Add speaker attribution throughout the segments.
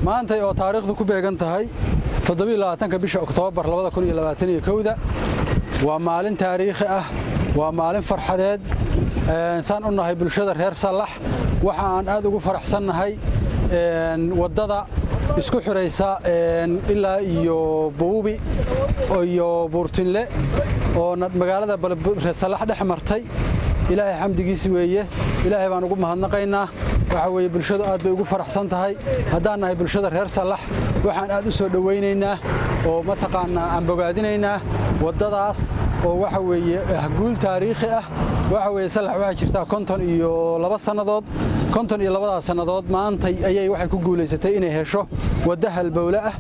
Speaker 1: maanta oo taariikhdu ku beegan tahay 27 bisha Oktoobar 2021 waa maalin taariikhi ah waa maalin farxadeed saan u nahay bulshada reer Salax waxa aan aad ugu faraxsanahay wadada isku xiraysa ilaa iyo Buubi iyo Buurtinle oo magaalada Salax dhex martay ilaahay xamdigiisa weeye ilaahay baan ugu mahadnaqaynaa waxa weeye bulshadu aad bay ugu faraxsan tahay haddaan nahay bulshada reer Salax waxaan aad u soo dhaweynaynaa oo ma taqaanaa aan bogaadinaynaa wadadaas oo waxa weeye guul taariikhi ah waxa weeye Salax waxa jirta 52 sanadood 52 sanadood maanta ayay waxay ku guuleysatay inay hesho wada halbowle ah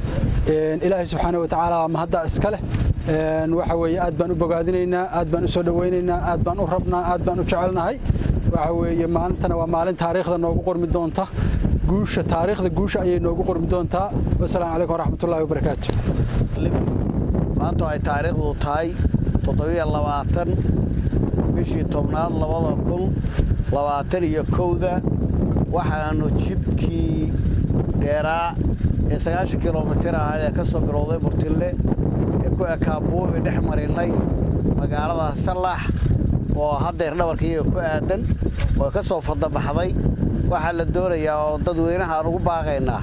Speaker 1: ilaahay subxaanahu wa ta'aala ma hadda iska leh waxa weeye aad baan u bogaadinaynaa aad baan u soo dhaweynaynaa aad baan u rabnaa aad baan u jecelnahay waxa weeye maantana waa maalin taariikhda noogu qormi doonta guusha taariikhda guusha ayay noogu qormi doontaa wassalaamu calaykum waraxmatullaahi wabarakaatuh
Speaker 2: maanta ay taariikhdu tahay 27 bishii 10aad 2021 waxaanu jidkii dheeraa ee 9 kiiloomitir ah ee ka soo bilowday Buurtinle ee ku ekaa Buubi dhex marinay magaalada Salax oo hadda dhabarkii ku aadan oo ka soo fadabaxday waxa la doonayaa oo dadweynaha ugu baaqaynaa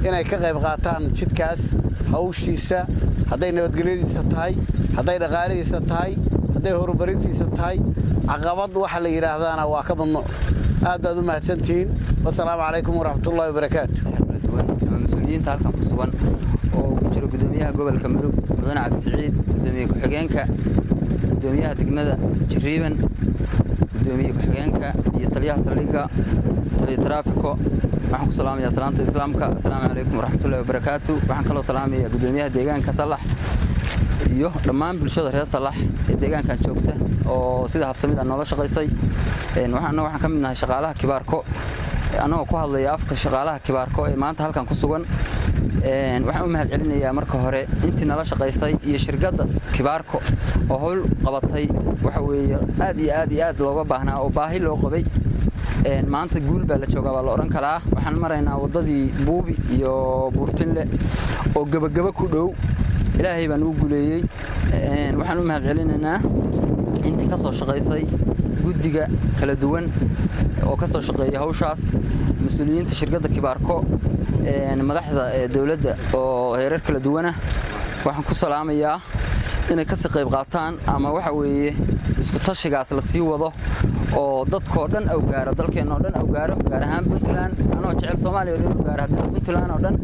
Speaker 2: inay ka qayb qaataan jidkaas hawshiisa haday nabadgelyadiisa tahay haday dhaqaalihiisa tahay haday horumarintiisa tahay caqabad waxa la yiraahdana waa ka badno aad u mahadsantiin wassalaamu calaykum waraxmatullaahi wabarakaatuh
Speaker 3: mas'uuliyiinta halkan ku sugan oo ku jira gudoomiyaha gobolka Mudug Mudane Cabdi Saciid gudoomiyaha ku-xigeenka gudoomiyaha degmada Jariiban gudoomiyaha ku-xigeenka iyo taliyaha saldhigga taliyaha traafiko waxaan ku salaamayaa salaanta islaamka assalaamu calaykum waraxmatullaahi wabarakaatuh waxaan kaloo salaamayaa gudoomiyaha deegaanka Salax iyo dhammaan bulshada reer Salax ee deegaankan joogta oo sida habsamida nolol shaqaysay waxaan ka mid nahay shaqaalaha kibaarko anoo ku hadlaya afka shaqaalaha kibaarko ee maanta halkan ku sugan waxaan u mahad celinayaa marka hore intii nala shaqaysay iyo shirkadda kibaarko oo hawl qabatay waxa weeye aad looga baahnaa oo baahi loo qabay maanta guul baa la joogaa waa la oran karaa waxaan maraynaa wadadii Buubi iyo Buurtinle oo gabagaba ku dhow ilaahay baan u guuleeyay waxaan u mahad celinaynaa intii ka soo shaqaysay guddiga kala duwan oo ka soo shaqeeyay hawshaas mas'uuliyiinta shirkadda kibaarko madaxda dawladda oo heerar kala duwan ah waxaan ku salaamayaa inay ka sii qayb qaataan ama waxa weeye isku tashigaas la sii wado oo dadkoo dhan aw gaaro dalkeena oo dhan aw gaaro gaar ahaan Puntland anoo jecel Soomaaliya oo dhan u gaaro hadda Puntland oo dhan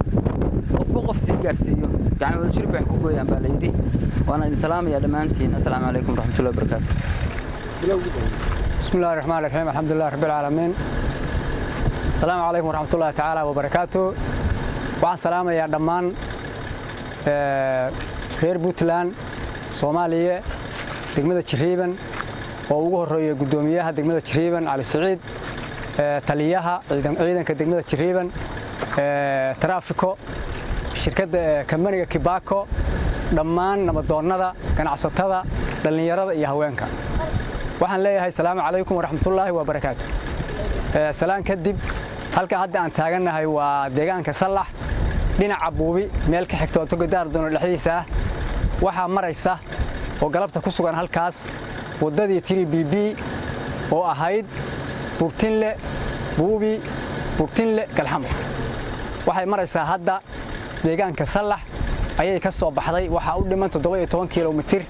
Speaker 3: qof si gaarsiiyo gacmo wada shirbi wax ku gooyaan baa la yiri waana idin salaamayaa dhamaantiin assalaamu calaykum waraxmatullaahi wabarakaatuh
Speaker 4: bismillahir rahmaanir rahiim alxamdulillahi rabbil aalamiin assalaamu calaykum waraxmatullaahi ta'aala wabarakaatuh waxaan salaamayaa dhammaan reer Puntland Soomaaliya degmada Jariiban oo ugu horeeyay gudoomiyaha degmada Jariiban Ali Saciid taliyaha ciidanka degmada Jariiban traafiko shirkadda kamaniga Kibaako dhammaan nabadoonnada ganacsatada dhalinyarada iyo haweenka waxaan leeyahay assalaamu calaykum waraxmatullaahi wabarakaatuh salaan kadib halka hadda aan taaganahay waa deegaanka Salax dhinaca Buubi meel ka xigta oo Togodaar doono dhaxdiisa waxa maraysa oo galabta ku sugan halkaas wadadii 3BB oo ahayd Buurtinle Buubi Buurtinle Galxamo waxay maraysaa hadda deegaanka Salax ayay ka soo baxday waxa u dhiman 17 kiiloomitir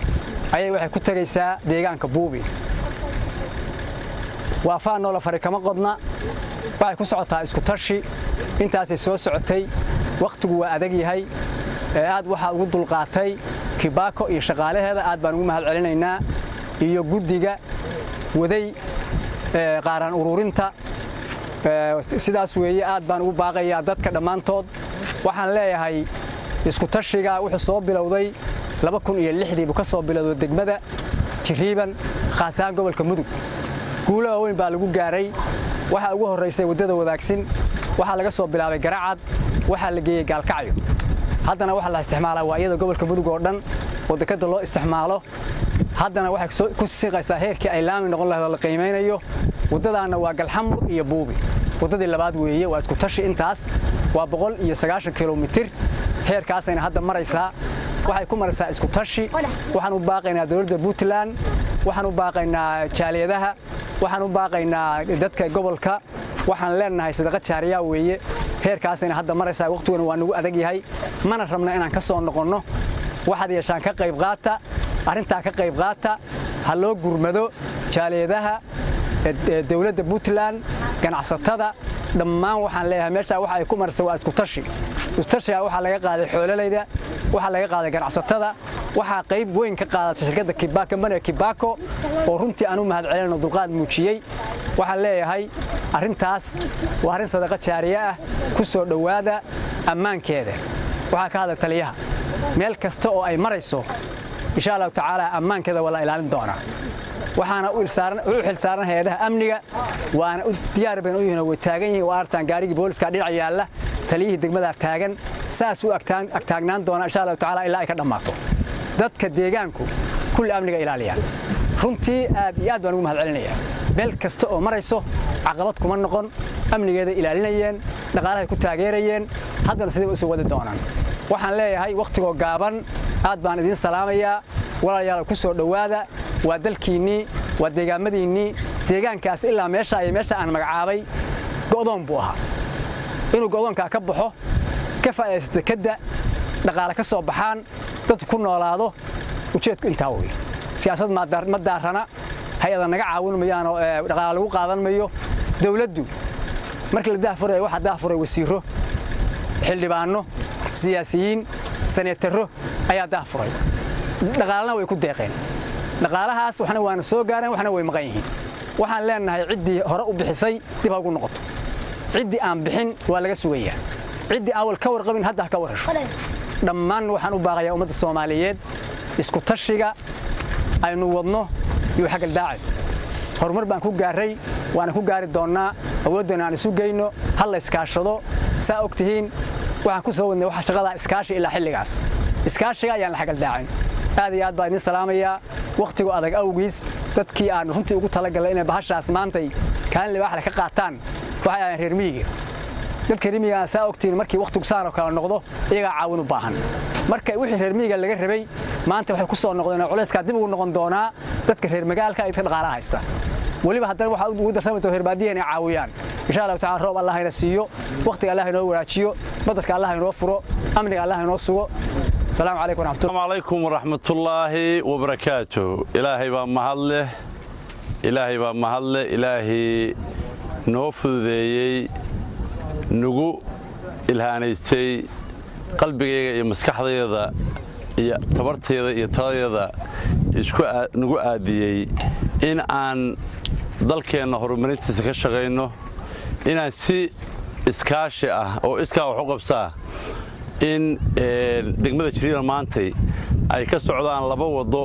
Speaker 4: ayay waxay ku tagaysaa deegaanka Buubi waafaano la fari kama qodna waxay ku socotaa isku tashi intaas ay soo socotay waqtigu waa adag yahay aad waxa ugu dulqaatay Kibaako iyo shaqaalaheeda aad baan ugu mahad celinaynaa iyo guddiga waday qaaran ururinta sidaas weeye aad baan ugu baaqayaa dadka dhamaantood waxaan leeyahay isku tashiga wuxuu soo bilowday 2006 buu ka soo bilowday degmada Jariiban khaasaan gobolka Mudug guulaha weyn baa lagu gaaray waxa ugu horeysay wadada wadaagsin waxa laga soo bilaabay Garacad waxa la geeyay Gaalkacyo haddana waxa la isticmaalaa waa iyada gobolka Mudug oo dhan oo dekada loo isticmaalo haddana waxay ku siiqaysaa heerkii ay laami noqon lahayd la qiimeynayo wadadaana waa Galxamur iyo Buubi wadadii labaad weeye waa isku tashi intaas waa 190 kilomitir heerkaasayna hadda maraysaa waxay ku maraysaa isku tashi waxaan u baaqaynaa dawladda Puntland waxaan u baaqaynaa jaaliyadaha waxaan u baaqaynaa dadka gobolka waxaan leenahay sadaqa jaariya weeye heerkaasayna hadda maraysaa waqtiguna waa nagu adag yahay mana rabna inaan ka soo noqono waxaad yeeshaan ka qayb qaata arinta ka qayb qaata ha loo gurmado jaaliyadaha dawladda Puntland ganacsatada dhammaan waxaan leeyahay meesha waxa ay ku maraysaa waa isku tashi waxa laga qaaday xoolalayda waxa laga qaaday ganacsatada waxa qayb weyn ka qaadatay shirkadda Kibako oo runtii aanu mahad celino dulqaad muujiyay waxaan leeyahay arintaas waa arin sadaqa jaariya ah ku soo dhawaada ammaankeeda waxa ka hadla taliyaha meel kasta oo ay marayso insha Allah taala ammaankeeda wala ilaalin doona waxaana u xilsaaran hay'adaha amniga waana u diyaar baan u yahay way taagan yihiin waa artaan gaarigii booliska dhinac yaala taliyihii degmada taagan saas u agtaagnaan doona insha Allah taala ilaa ay ka dhamaato dadka deegaanku kulli amniga ilaaliyaan runtii aad iyo aad baan ugu mahad celinayaa meel kasta oo marayso caqabad kuma noqon amnigeeda ilaalinayeen dhaqaalaha ku taageerayeen haddana sidii u soo wadi doonaan waxaan leeyahay waqtiga gaaban aad baan idin salaamayaa walaalayaal ku soo dhawaada waa dalkiinii waa deegaamadiinii deegaankaas ilaa meesha aan magacaabay go'doon buu ahaa inuu go'doonka ka baxo ka faa'iideysto kada dhaqaale ka soo baxaan dad ku noolaado ujeedku intaa weey siyaasad ma daarana hay'adaha naga caawin mayaan oo dhaqaale lagu qaadan mayo dawladdu markii la daafuray waxa daafuray wasiiro xildhibaano siyaasiyiin seneetaro ayaa daafuray dhaqaalana way ku deeqeen dhaqaalahaas waxna waan soo gaareen waxna way maqan yihiin waxaan leenahay cidii hore u bixisay dib ugu noqoto cidii aan bixin waa laga sugayaa cidii awal ka warqabin hadda ka warasho dhammaan waxaan u baaqayaa ummadda Soomaaliyeed isku tashiga aynu wadno iyo xagal daacad horumar baan ku gaaray waana ku gaari doonaa awoodana aan isu geyno hal la iskaashado saa ogtihiin waxaan ku soo wadnay waxa shaqada iskaashi ilaa xilligaas iskaashiga ayaan la xagal daacin aad iyo aad baan idin salaamayaa waqtigu adag awgiis dadkii aan runtii ugu talagalay inay bahashaas maantay kaan libaax ka qaataan waxa ay reer miyiga dadka reer miyiga saa ogtiin markii waqtigu saaro kala noqdo iyaga caawin u baahan marka wixii reer miyiga laga rabay maanta waxay ku soo noqdeen culayska dib ugu noqon doonaa dadka reer magaalka ay dhaqaalaha haysta waliba haddana waxa ugu darsamay reer baadiyaha inay caawiyaan insha Allah taala roob Allah ina siiyo waqtiga Allah inoo waraajiyo badarka Allah inoo furo amniga Allah inoo sugo السلام عليكم ورحمة الله.
Speaker 5: السلام عليكم ورحمة الله وبركاته. إلهي بمهله إلهي نوفذي نجو إلهانيستي قلبي يمسكح ذا تبرت ذا إشكو نجو آدي إن عن ذلك النهر منيت سكشغينه إن سي إسكاشة أو إسكا وحقب سا in degmada Jiriiban maantay ay ka socdaan laba wado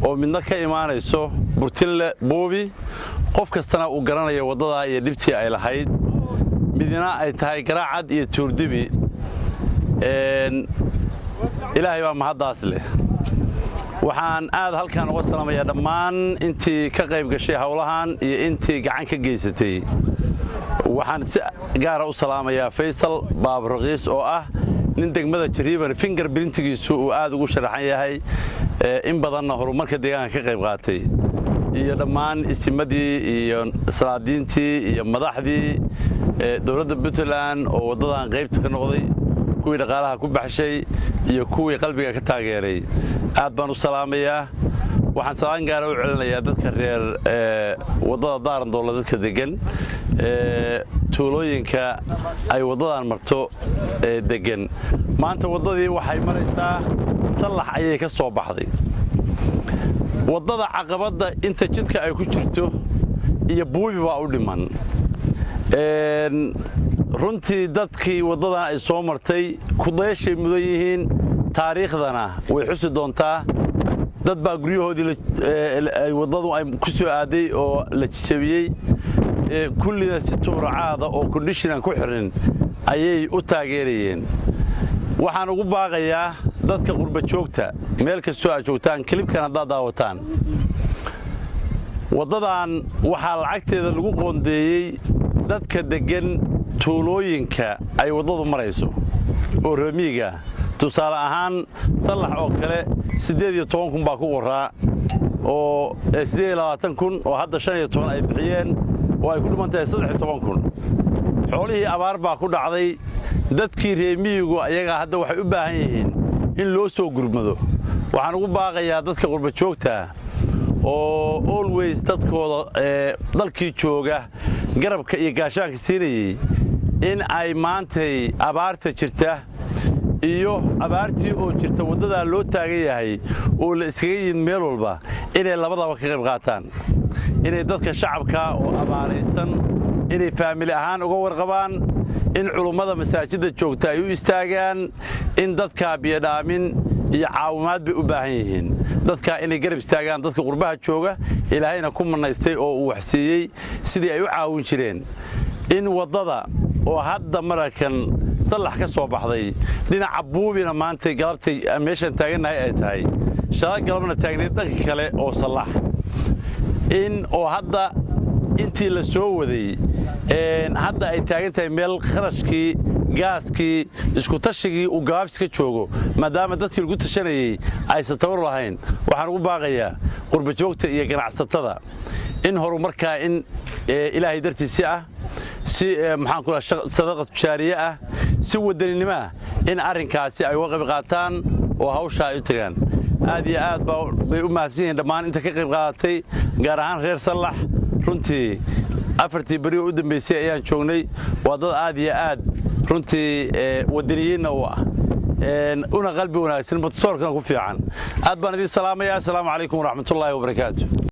Speaker 5: oo midna ka imaanayso Burtille Boobi qof kastana uu garanayo wadada iyo dibtii ay lahayd midna ay tahay garaacad iyo tuurdibi ilaahay baa mahadaas leh waxaan aad halkan uga salaamayaa dhammaan intii ka qayb gashay hawlahan iyo intii gacan ka geysatay waxaan si gaar ah u salaamayaa Faysal Baabraqiis oo ah nin degmada Jiriiban fingerprintigiisu uu aad ugu sharaxan yahay in badanna horumarka deegaanka ka qayb qaatay iyo dhammaan isimadii iyo salaadiintii iyo madaxdii dawladda Puntland oo wadadan qaybta ka noqday kuwii dhaqaalaha ku baxshay iyo kuwii qalbiga ka taageeray aad baan u salaamayaa waxaan salaan gaar ah u celinayaa dadka reer wadada daaran dawladda degan tuulooyinka ay wadadan marto degan maanta wadadii waxay maraysaa salax ayay ka soo baxday wadada caqabada inta jidka ay ku jirto iyo buubi baa u dhiman runtii dadkii wadadan ay soo martay ku dayashay mudan yihiin taariikhdana way xusi doontaa dad baa guryahoodii wadadu ay ku soo aaday oo la jabiyay kullida si tuuracaada oo condition ku xiran ayay u taageerayeen waxaan ugu baaqayaa dadka qurba joogta meel kastoo ay joogtaan klibkan hadda daawataan wadadan waxa lacagteeda lagu qoondeeyay dadka degan tuulooyinka ay waddadu marayso oo reemiga tusaale ahaan sallax oo kale 18 baa ku qoraa oo 28 oo hadda 15 ay bixiyeen oo ay ku dhimantahay 13 xoolihii abaar baa ku dhacday dadkii reemigu ayaga hadda waxay u baahan yihiin in loo soo gurmado waxaan ugu baaqayaa dadka qurba joogta oo always dadkooda dalkii jooga garabka iyo gaashaanka siinayay in ay maantay abaarta jirta iyo abaartii oo jirta wadada loo taagan yahay oo la iskaga yiin meel walba inay labadaba ka qayb qaataan inay dadka shacabka oo abaaraysan inay family ahaan uga warqabaan in culimada masaajidda joogta ay u istaagaan in dadka biyadaamin iyo caawimaad bay u baahan yihiin dadka inay garab istaagaan dadka qurbaha jooga ilaahayna ku manaystay oo uu waxsiiyey sidii ay u caawin jireen in wadada oo hadda marakan sallax ka soo baxday dhinaca buubina maanta galabtay meeshan taaganahay ay tahay shaqo galabna taagneed dhanka kale oo sallax in oo hadda intii la soo waday hadda ay taagan tahay meel kharashkii gaaskii isku tashigii uu gaabs ka joogo maadaama dadkii lagu tashanayay aysan tabar lahayn waxaan ugu baaqayaa qurba joogta iyo ganacsatada in horumarkaa in ilaahay dartiisi ah si maxaan ku sadaqa tijaariye ah si wadaninimo ah in arrinkaasi ay uga qayb qaataan oo hawsha ay u tagaan aad iyo aad bay u mahadsan yihiin dhammaan inta ka qayb qaadatay gaar ahaan reer sallax runtii afartii bari oo u dambeysay ayaan joognay waa dad aad iyo aad runtii wadaniyiinna u ah una qalbi wanaagsan badsoorkana ku fiican aad baan idin salaamayaa assalaamu calaykum waraxmatullaahi wabarakaatu